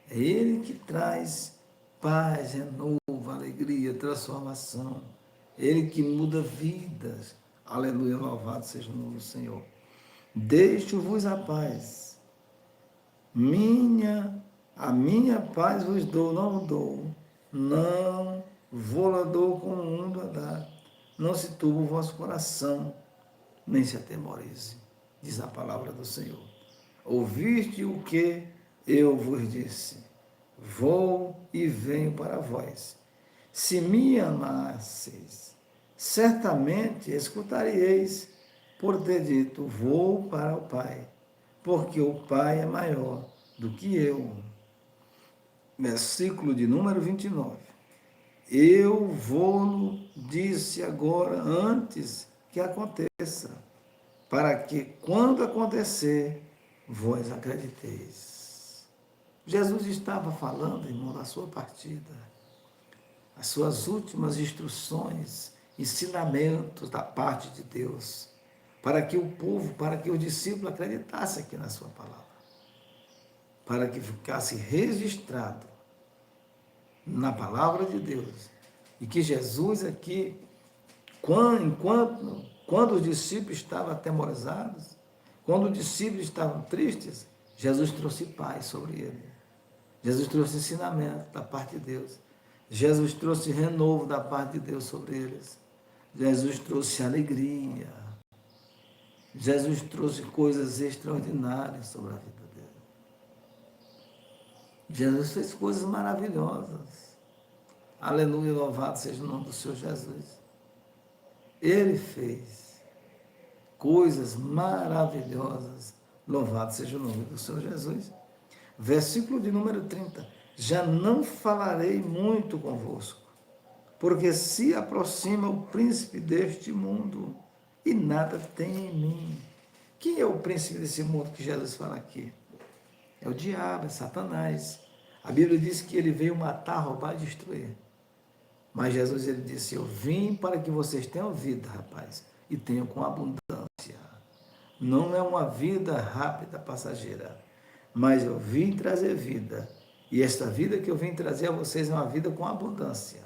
Speaker 1: É Ele que traz paz, renovo, alegria, transformação. Ele que muda vidas. Aleluia, louvado seja o nome do Senhor. Deixo-vos a paz. A minha paz vos dou, não dou. Não vou-la dou como o mundo a dar. Não se turbe o vosso coração, nem se atemorize, diz a palavra do Senhor. Ouviste o que eu vos disse. Vou e venho para vós. Se me amasseis, certamente escutareis por ter dito: vou para o Pai, porque o Pai é maior do que eu. Versículo de número 29. Eu vou-lo disse agora, antes que aconteça, para que, quando acontecer, vós acrediteis. Jesus estava falando, irmão, da sua partida, as suas últimas instruções, ensinamentos da parte de Deus, para que o povo, para que os discípulos acreditassem aqui na sua palavra, para que ficasse registrado na palavra de Deus, e que Jesus aqui, quando os discípulos estavam atemorizados, quando os discípulos estavam tristes, Jesus trouxe paz sobre ele. Jesus trouxe ensinamento da parte de Deus. Jesus trouxe renovo da parte de Deus sobre eles. Jesus trouxe alegria. Jesus trouxe coisas extraordinárias sobre a vida dele. Jesus fez coisas maravilhosas. Aleluia, louvado seja o nome do Senhor Jesus. Ele fez coisas maravilhosas. Louvado seja o nome do Senhor Jesus. Versículo de número 30. Já não falarei muito convosco, porque se aproxima o príncipe deste mundo e nada tem em mim. Quem é o príncipe desse mundo que Jesus fala aqui? É o diabo, é Satanás. A Bíblia diz que ele veio matar, roubar e destruir. Mas Jesus, ele disse, eu vim para que vocês tenham vida, rapaz, e tenham com abundância. Não é uma vida rápida, passageira, mas eu vim trazer vida. E esta vida que eu vim trazer a vocês é uma vida com abundância.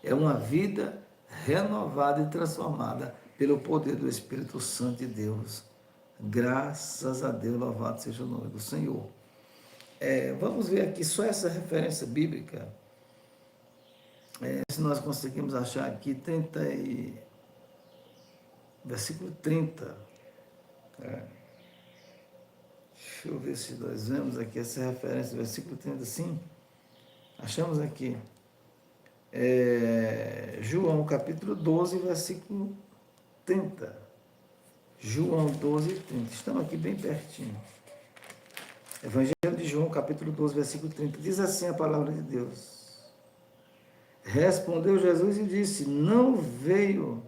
Speaker 1: É uma vida renovada e transformada pelo poder do Espírito Santo de Deus. Graças a Deus, louvado seja o nome do Senhor. Vamos ver aqui só essa referência bíblica. Se nós conseguimos achar aqui, versículo 30. Deixa eu ver se nós vemos aqui essa referência, versículo 30, sim. Achamos aqui. João capítulo 12, versículo 30. João 12, 30. Estamos aqui bem pertinho. Evangelho de João, capítulo 12, versículo 30. Diz assim a palavra de Deus. Respondeu Jesus e disse, não veio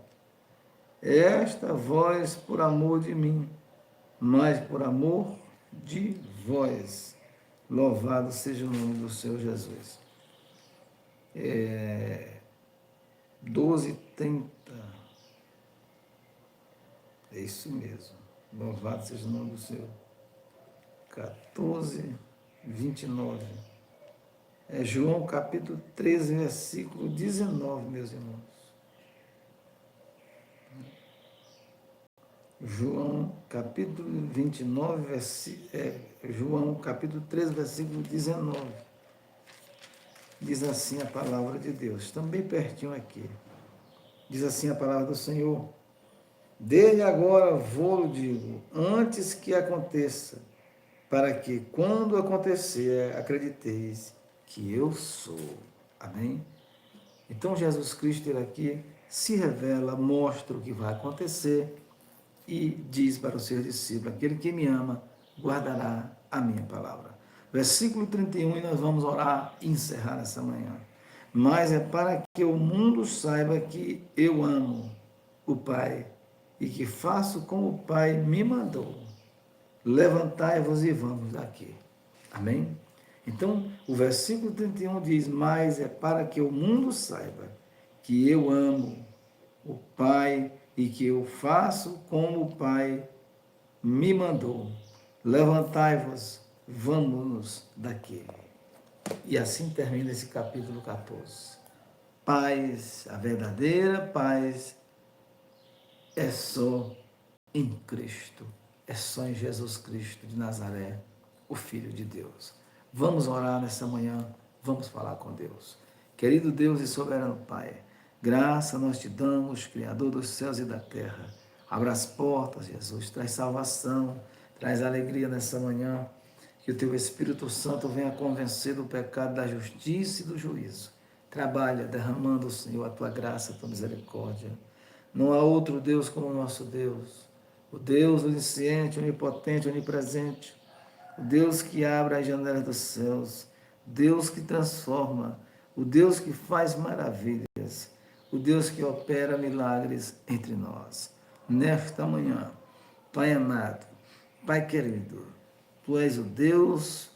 Speaker 1: esta voz por amor de mim, mas por amor de vós. Louvado seja o nome do Senhor Jesus. 12:30. É isso mesmo. Louvado seja o nome do Senhor. 14:29. João capítulo 13, versículo 19, meus irmãos. João capítulo 29, João capítulo 13, versículo 19. Diz assim a palavra de Deus. Estamos bem pertinho aqui. Diz assim a palavra do Senhor. Desde agora vou-lo digo, antes que aconteça, para que quando acontecer, acrediteis que eu sou. Amém? Então Jesus Cristo, ele aqui se revela, mostra o que vai acontecer e diz para os seus discípulos, aquele que me ama, guardará a minha palavra. Versículo 31, e nós vamos orar e encerrar essa manhã. Mas é para que o mundo saiba que eu amo o Pai e que faço como o Pai me mandou. Levantai-vos e vamos daqui. Amém? Então, o versículo 31 diz, mas é para que o mundo saiba que eu amo o Pai e que eu faço como o Pai me mandou. Levantai-vos, vamos daqui. E assim termina esse capítulo 14. Paz, a verdadeira paz é só em Cristo, é só em Jesus Cristo de Nazaré, o Filho de Deus. Vamos orar nessa manhã, vamos falar com Deus. Querido Deus e soberano Pai, graça nós te damos, Criador dos céus e da terra. Abra as portas, Jesus, traz salvação, traz alegria nessa manhã. Que o teu Espírito Santo venha convencer do pecado, da justiça e do juízo. Trabalha derramando, Senhor, a tua graça, a tua misericórdia. Não há outro Deus como o nosso Deus. O Deus onisciente, onipotente, onipresente. O Deus que abre as janelas dos céus. Deus que transforma. O Deus que faz maravilhas. O Deus que opera milagres entre nós. Nesta manhã, Pai amado, Pai querido, Tu és o Deus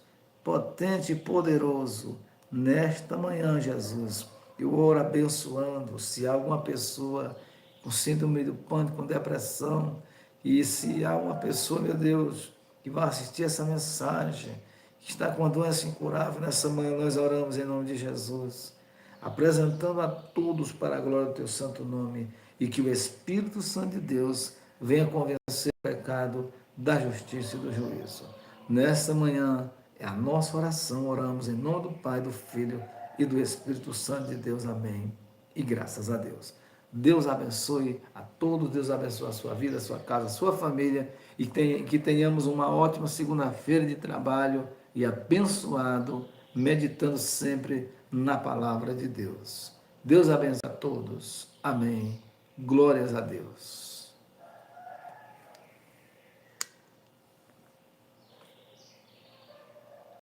Speaker 1: potente e poderoso. Nesta manhã, Jesus, eu oro abençoando, se há alguma pessoa com síndrome do pânico, com depressão, E se há uma pessoa, meu Deus, que vai assistir essa mensagem, que está com uma doença incurável, nessa manhã nós oramos em nome de Jesus, apresentando a todos para a glória do teu santo nome, e que o Espírito Santo de Deus venha convencer o pecado da justiça e do juízo. Nesta manhã é a nossa oração, oramos em nome do Pai, do Filho e do Espírito Santo de Deus. Amém. E graças a Deus. Deus abençoe a todos, Deus abençoe a sua vida, a sua casa, a sua família, e que tenhamos uma ótima segunda-feira de trabalho e abençoado, meditando sempre na palavra de Deus. Deus abençoe a todos. Amém. Glórias a Deus.